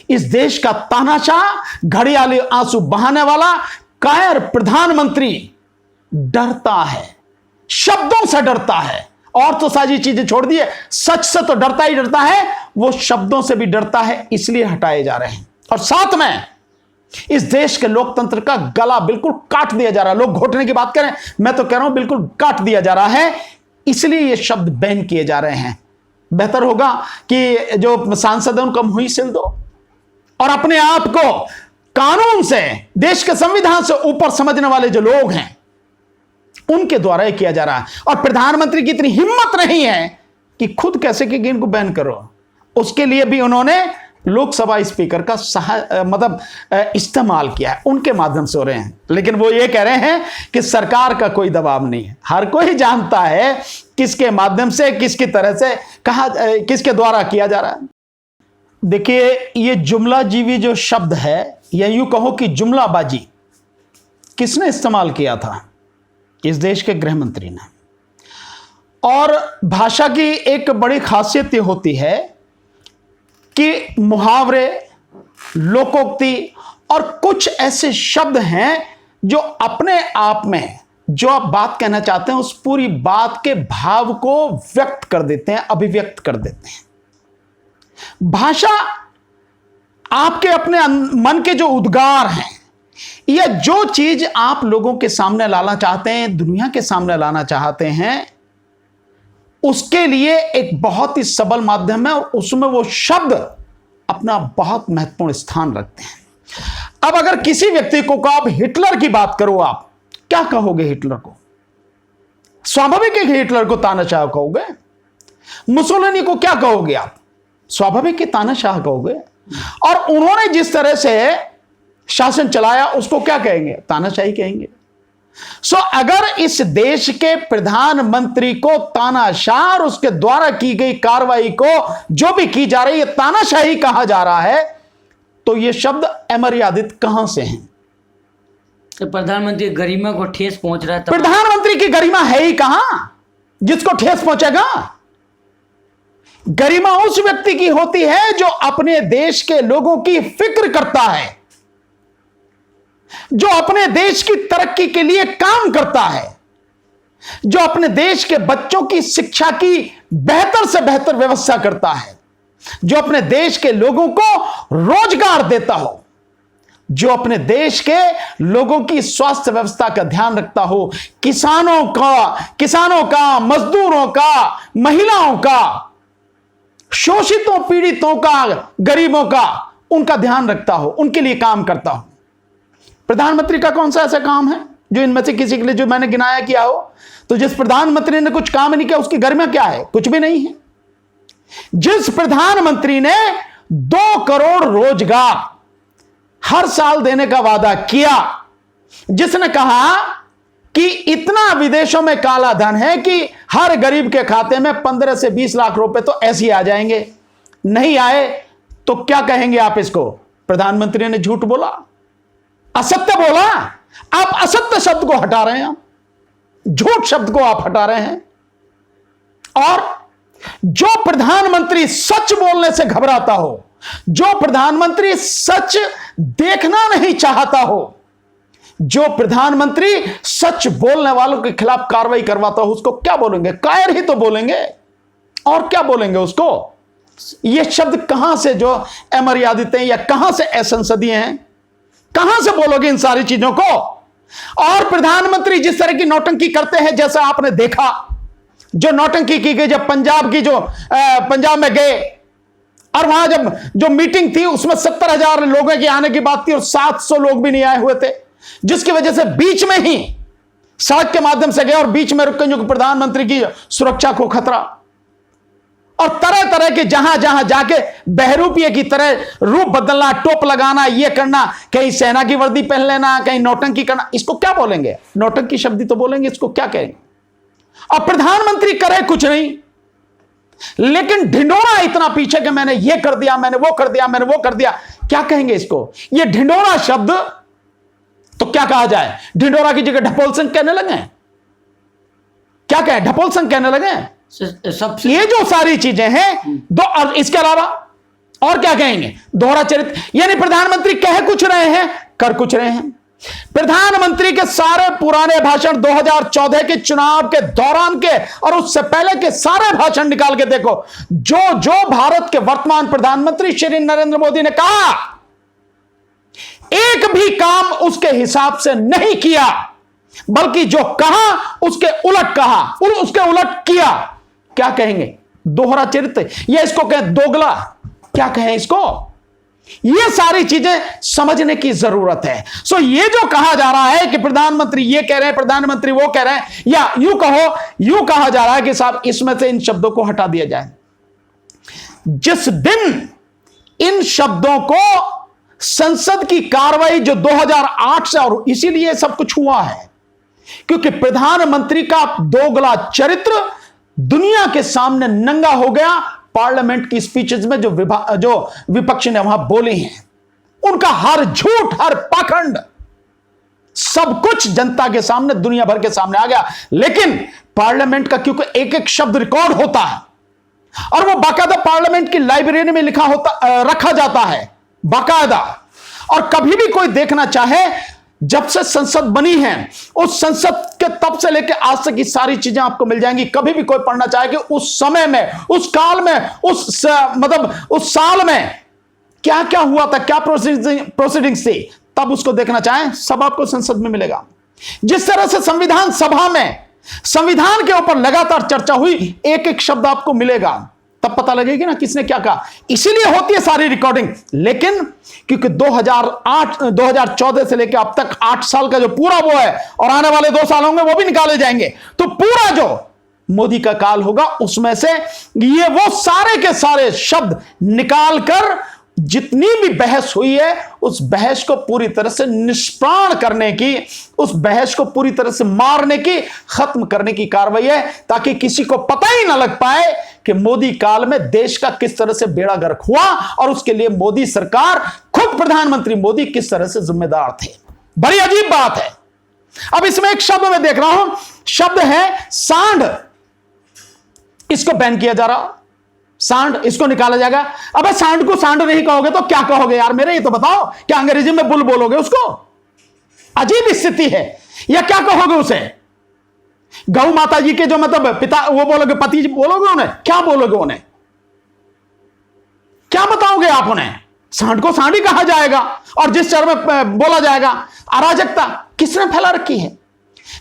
इस देश का तानाशाह, घड़ियाली आंसू बहाने वाला कायर प्रधानमंत्री डरता है, शब्दों से डरता है। और तो सारी चीजें छोड़ दिए, सच से तो डरता ही डरता है, वो शब्दों से भी डरता है, इसलिए हटाए जा रहे हैं। और साथ में इस देश के लोकतंत्र का गला बिल्कुल काट दिया जा रहा है। लोग घोटने की बात करें, मैं तो कह रहा हूं बिल्कुल काट दिया जा रहा है, इसलिए ये शब्द बैन किए जा रहे हैं। बेहतर होगा कि जो सांसद है उनको मुंह सिल दो और अपने आप को कानून से, देश के संविधान से ऊपर समझने वाले जो लोग हैं उनके द्वारा किया जा रहा है। और प्रधानमंत्री की इतनी हिम्मत नहीं है कि खुद कैसे कि इनको बैन करो। उसके लिए भी उन्होंने लोकसभा स्पीकर का इस्तेमाल किया है, उनके माध्यम से हो रहे हैं। लेकिन वो ये कह रहे हैं कि सरकार का कोई दबाव नहीं है, हर कोई जानता है किसके माध्यम से, किसकी तरह से, किसके द्वारा किया जा रहा है। देखिए, ये जुमला जीवी जो शब्द है, या यूं कहो कि जुमलाबाजी, किसने इस्तेमाल किया था? इस देश के गृह मंत्री ने। और भाषा की एक बड़ी खासियत ये होती है कि मुहावरे, लोकोक्ति और कुछ ऐसे शब्द हैं जो अपने आप में जो आप बात कहना चाहते हैं उस पूरी बात के भाव को व्यक्त कर देते हैं, अभिव्यक्त कर देते हैं। भाषा आपके अपने मन के जो उद्गार हैं, या जो चीज आप लोगों के सामने लाना चाहते हैं, दुनिया के सामने लाना चाहते हैं, उसके लिए एक बहुत ही सबल माध्यम है और उसमें वो शब्द अपना बहुत महत्वपूर्ण स्थान रखते हैं। अब अगर किसी व्यक्ति को आप हिटलर की बात करो, आप क्या कहोगे हिटलर को? स्वाभाविक है कि हिटलर को तानाशाह कहोगे। मुसोलिनी को क्या कहोगे आप? स्वाभाविक है तानाशाह कहोगे। और उन्होंने जिस तरह से शासन चलाया उसको क्या कहेंगे? तानाशाही कहेंगे। अगर इस देश के प्रधानमंत्री को तानाशाह और उसके द्वारा की गई कार्रवाई को जो भी की जा रही है तानाशाही कहा जा रहा है, तो ये शब्द अमर्यादित कहां से हैं? तो प्रधानमंत्री की गरिमा को ठेस पहुंच रहा है। प्रधानमंत्री की गरिमा है ही कहां जिसको ठेस पहुंचेगा? गरिमा उस व्यक्ति की होती है जो अपने देश के लोगों की फिक्र करता है, जो अपने देश की तरक्की के लिए काम करता है, जो अपने देश के बच्चों की शिक्षा की बेहतर से बेहतर व्यवस्था करता है, जो अपने देश के लोगों को रोजगार देता हो, जो अपने देश के लोगों की स्वास्थ्य व्यवस्था का ध्यान रखता हो, किसानों का, मजदूरों का, महिलाओं का, शोषितों, पीड़ितों का, गरीबों का, उनका ध्यान रखता हो, उनके लिए काम करता हो। प्रधानमंत्री का कौन सा ऐसा काम है जो इनमें से किसी के लिए जो मैंने गिनाया किया हो? तो जिस प्रधानमंत्री ने कुछ काम नहीं किया उसकी गरिमा क्या है? कुछ भी नहीं है। जिस प्रधानमंत्री ने 2 करोड़ रोजगार हर साल देने का वादा किया, जिसने कहा कि इतना विदेशों में काला धन है कि हर गरीब के खाते में 15 से 20 लाख रुपए तो ऐसे ही आ जाएंगे, नहीं आए तो क्या कहेंगे आप इसको? प्रधानमंत्री ने झूठ बोला, असत्य बोला। आप असत्य शब्द को हटा रहे हैं, आप झूठ शब्द को आप हटा रहे हैं। और जो प्रधानमंत्री सच बोलने से घबराता हो, जो प्रधानमंत्री सच देखना नहीं चाहता हो, जो प्रधानमंत्री सच बोलने वालों के खिलाफ कार्रवाई करवाता हो, उसको क्या बोलेंगे? कायर ही तो बोलेंगे, और क्या बोलेंगे उसको? ये शब्द कहां से जो अमर्यादित हैं या कहां से असंसदीय हैं? कहां से बोलोगे इन सारी चीजों को? और प्रधानमंत्री जिस तरह की नौटंकी करते हैं, जैसा आपने देखा जो नौटंकी की गई जब पंजाब में गए और वहां जब जो मीटिंग थी उसमें 70,000 लोगों के आने की बात थी और 700 लोग भी नहीं आए हुए थे, जिसकी वजह से बीच में ही सड़क के माध्यम से गए और बीच में रुक गए प्रधानमंत्री की सुरक्षा को खतरा। और तरह तरह के जहां जहां जाके बहरूपिये की तरह रूप बदलना, टोप लगाना, यह करना, कहीं सेना की वर्दी पहन लेना, कहीं नौटंकी करना, इसको क्या बोलेंगे? नौटंकी शब्द ही तो बोलेंगे, इसको क्या कहेंगे? और प्रधानमंत्री करे कुछ नहीं, लेकिन ढिंडोरा इतना पीछे कि मैंने ये कर दिया, मैंने वो कर दिया, मैंने वो कर दिया, क्या कहेंगे इसको? ये ढिंडोरा शब्द तो क्या कहा जाए? ढिंडोरा की जगह ढपोल संघ कहने लगे। क्या कहें? ढपोल संघ कहने लगे। ये जो सारी चीजें हैं दो, और इसके अलावा और क्या कहेंगे? दोहरा चरित्र, यानी प्रधानमंत्री कह कुछ रहे हैं, कर कुछ रहे हैं। प्रधानमंत्री के सारे पुराने भाषण 2014 के चुनाव के दौरान के और उससे पहले के सारे भाषण निकाल के देखो, जो जो भारत के वर्तमान प्रधानमंत्री श्री नरेंद्र मोदी ने कहा, एक भी काम उसके हिसाब से नहीं किया, बल्कि जो कहा उसके उलट कहा, उसके उलट किया। क्या कहेंगे? दोहरा चरित्र, या इसको कहें दोगला, क्या कहें इसको? ये सारी चीजें समझने की जरूरत है। सो ये जो कहा जा रहा है कि प्रधानमंत्री ये कह रहे हैं, प्रधानमंत्री वो कह रहे हैं, या यूं कहो, यूं कहा जा रहा है कि साहब इसमें से इन शब्दों को हटा दिया जाए। जिस दिन इन शब्दों को संसद की कार्रवाई जो 2008 से, और इसीलिए सब कुछ हुआ है क्योंकि प्रधानमंत्री का दोगला चरित्र दुनिया के सामने नंगा हो गया। पार्लियामेंट की स्पीचेस में जो विपक्ष ने वहां बोली हैं, उनका हर झूठ, हर पाखंड, सब कुछ जनता के सामने, दुनिया भर के सामने आ गया। लेकिन पार्लियामेंट का क्योंकि एक एक शब्द रिकॉर्ड होता है और वो बाकायदा पार्लियामेंट की लाइब्रेरी में रखा जाता है बाकायदा, और कभी भी कोई देखना चाहे, जब से संसद बनी है उस संसद के तब से लेकर आज तक की सारी चीजें आपको मिल जाएंगी। कभी भी कोई पढ़ना चाहे कि उस समय में, उस काल में, उस साल में क्या क्या हुआ था, क्या प्रोसीडिंग्स थी, तब उसको देखना चाहें, सब आपको संसद में मिलेगा। जिस तरह से संविधान सभा में संविधान के ऊपर लगातार चर्चा हुई, एक एक शब्द आपको मिलेगा, तब पता लगेगी ना किसने क्या कहा। इसीलिए होती है सारी रिकॉर्डिंग। लेकिन क्योंकि 2014 से लेकर अब तक 8 साल का जो पूरा वो है, और आने वाले 2 साल होंगे वो भी निकाले जाएंगे, तो पूरा जो मोदी का काल होगा उसमें से ये वो सारे के सारे शब्द निकाल कर जितनी भी बहस हुई है उस बहस को पूरी तरह से निष्प्राण करने की, उस बहस को पूरी तरह से मारने की, खत्म करने की कार्रवाई है, ताकि किसी को पता ही ना लग पाए कि मोदी काल में देश का किस तरह से बेड़ा गर्क हुआ और उसके लिए मोदी सरकार, खुद प्रधानमंत्री मोदी किस तरह से जिम्मेदार थे। बड़ी अजीब बात है। अब इसमें एक शब्द मैं देख रहा हूं, शब्द है सांड, इसको बैन किया जा रहा, सांड, इसको निकाला जाएगा। अबे सांड को सांड नहीं कहोगे तो क्या कहोगे यार मेरे, ये तो बताओ, क्या अंग्रेजी में बुल बोलोगे उसको? अजीब स्थिति है। या क्या कहोगे उसे? गौ माता जी के जो मतलब पिता, वो बोलोगे, पति जी बोलोगे उन्हें? क्या बोलोगे उन्हें? क्या बताओगे आप उन्हें? सांड को सांड ही कहा जाएगा और जिस चर में बोला जाएगा। अराजकता किसने फैला रखी है?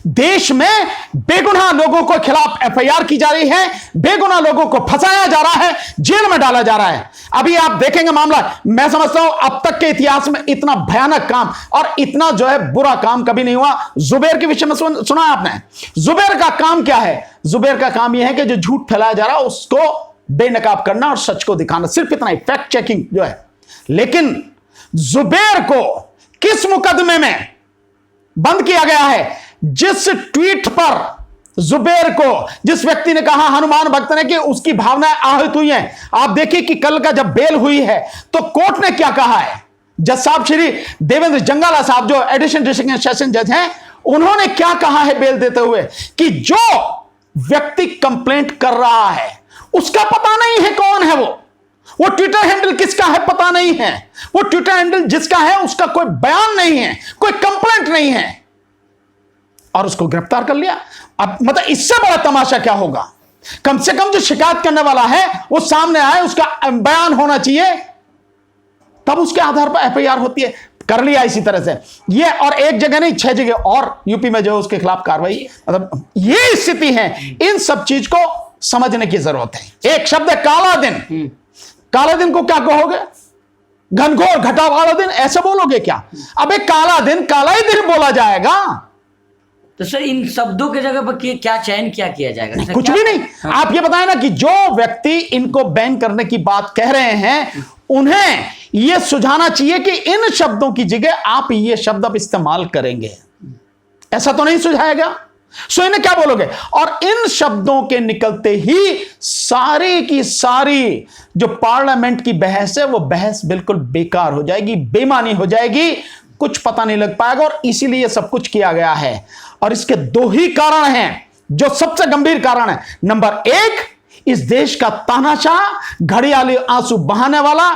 देश में बेगुनाह लोगों के खिलाफ एफआईआर की जा रही है, बेगुनाह लोगों को फंसाया जा रहा है, जेल में डाला जा रहा है। अभी आप देखेंगे मामला, मैं समझता हूं अब तक के इतिहास में इतना भयानक काम और इतना जो है बुरा काम कभी नहीं हुआ। जुबैर के विषय में सुना आपने? जुबैर का काम क्या है? जुबैर का काम यह है कि जो झूठ फैलाया जा रहा है उसको बेनकाब करना और सच को दिखाना, सिर्फ इतना ही, फैक्ट चेकिंग जो है। लेकिन जुबैर को किस मुकदमे में बंद किया गया है? जिस ट्वीट पर जुबैर को, जिस व्यक्ति ने कहा हनुमान भक्त ने कि उसकी भावनाएं आहत हुई हैं, आप देखिए कि कल का जब बेल हुई है तो कोर्ट ने क्या कहा है। जज साहब श्री देवेंद्र जंगाला साहब जो एडिशनल सेशन जज हैं, उन्होंने क्या कहा है बेल देते हुए कि जो व्यक्ति कंप्लेंट कर रहा है उसका पता नहीं है कौन है वो ट्विटर हैंडल किसका है पता नहीं है, वो ट्विटर हैंडल जिसका है उसका कोई बयान नहीं है, कोई कंप्लेंट नहीं है, और उसको गिरफ्तार कर लिया। अब मतलब इससे बड़ा तमाशा क्या होगा? कम से कम जो शिकायत करने वाला है वो सामने आए, उसका बयान होना चाहिए, तब उसके आधार पर एफआईआर होती है। कर लिया इसी तरह से ये, और एक जगह नहीं 6 जगह और यूपी में जो है उसके खिलाफ कार्रवाई। मतलब ये स्थिति है, इन सब चीज को समझने की जरूरत है। एक शब्द है काला दिन। काला दिन को क्या कहोगे? घनघोर घटा वाला दिन, ऐसे बोलोगे क्या? अबे काला दिन काला ही दिन बोला जाएगा। तो सर इन शब्दों के जगह पर क्या चयन क्या किया जाएगा? कुछ भी नहीं। हाँ। आप ये बताएं ना कि जो व्यक्ति इनको बैन करने की बात कह रहे हैं उन्हें यह सुझाना चाहिए कि इन शब्दों की जगह आप ये शब्द अब इस्तेमाल करेंगे, ऐसा तो नहीं सुझाएगा। सो इन्हें क्या बोलोगे? और इन शब्दों के निकलते ही सारी की सारी जो पार्लियामेंट की बहस है वो बहस बिल्कुल बेकार हो जाएगी, बेमानी हो जाएगी, कुछ पता नहीं लग पाएगा। और इसीलिए सब कुछ किया गया है। और इसके 2 ही कारण हैं जो सबसे गंभीर कारण है। नंबर 1, इस देश का तानाशाह, घड़ियाली आंसू बहाने वाला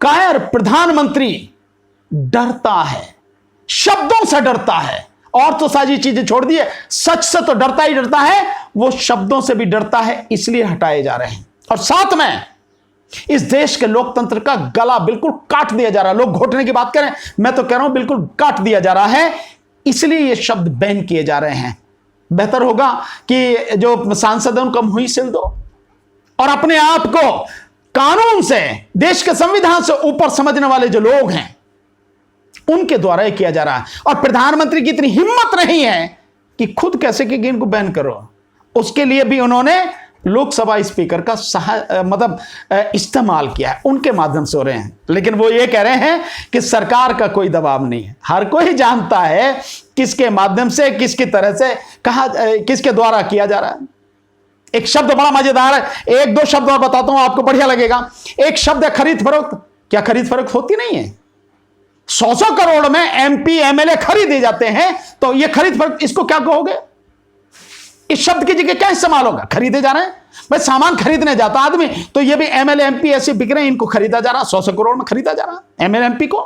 कायर प्रधानमंत्री डरता है, शब्दों से डरता है। और तो सारी चीजें छोड़ दिए, सच से तो डरता ही डरता है, वो शब्दों से भी डरता है, इसलिए हटाए जा रहे हैं। और साथ में इस देश के लोकतंत्र का गला बिल्कुल काट दिया जा रहा है। लोग घोटने की बात करें, मैं तो कह रहा हूं बिल्कुल काट दिया जा रहा है, इसलिए ये शब्द बैन किए जा रहे हैं। बेहतर होगा कि जो सांसद है उनको मुंह सिल दो और अपने आप को कानून से, देश के संविधान से ऊपर समझने वाले जो लोग हैं उनके द्वारा यह किया जा रहा है। और प्रधानमंत्री की इतनी हिम्मत नहीं है कि खुद कैसे कि इनको बैन करो। उसके लिए भी उन्होंने लोकसभा स्पीकर का इस्तेमाल किया है, उनके माध्यम से हो रहे हैं। लेकिन वो ये कह रहे हैं कि सरकार का कोई दबाव नहीं है, हर कोई जानता है किसके माध्यम से, किसकी तरह से, कहा, किसके द्वारा किया जा रहा है। एक शब्द बड़ा मजेदार है, एक दो शब्द और बताता हूं, आपको बढ़िया लगेगा। एक शब्द है खरीद फरोख्त। क्या खरीद फरोख्त होती नहीं है? 100 करोड़ में MP MLA खरीदे जाते हैं, तो ये खरीद फरोख्त, इसको क्या कहोगे? इस शब्द की जगह क्या इस्तेमाल होगा? खरीदे जा रहे हैं। भाई सामान खरीदने जाता आदमी, तो ये भी MLA MP ऐसे बिक रहे हैं, इनको खरीदा जा रहा, 100 करोड़ में खरीदा जा रहा MLA MP को।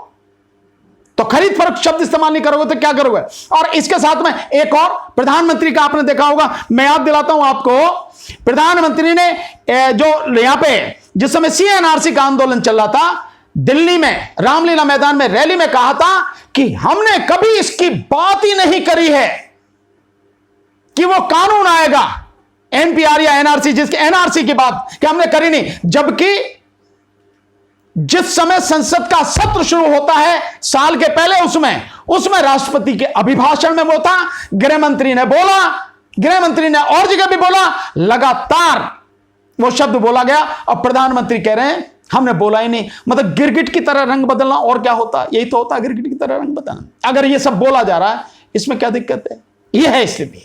तो खरीद फरोख्त शब्द इस्तेमाल नहीं करोगे तो क्या करोगे? और इसके साथ में एक और, प्रधानमंत्री का आपने देखा होगा, मैं याद दिलाता हूं आपको, प्रधानमंत्री ने जो यहां पे जिस समय CNRC का आंदोलन चल रहा था, दिल्ली में रामलीला मैदान में रैली में कहा था कि हमने कभी इसकी बात ही नहीं करी है कि वो कानून आएगा NPR या NRC, जिसके NRC की बात कि हमने करी नहीं। जबकि जिस समय संसद का सत्र शुरू होता है साल के पहले, उसमें राष्ट्रपति के अभिभाषण में वो था, गृह मंत्री ने बोला, गृह मंत्री ने और जगह भी बोला, लगातार वो शब्द बोला गया। और प्रधानमंत्री कह रहे हैं हमने बोला ही नहीं। मतलब गिरगिट की तरह रंग बदलना, और क्या होता? यही तो होता, गिरगिट की तरह रंग बदलना। अगर ये सब बोला जा रहा है, इसमें क्या दिक्कत है? यह है स्थिति।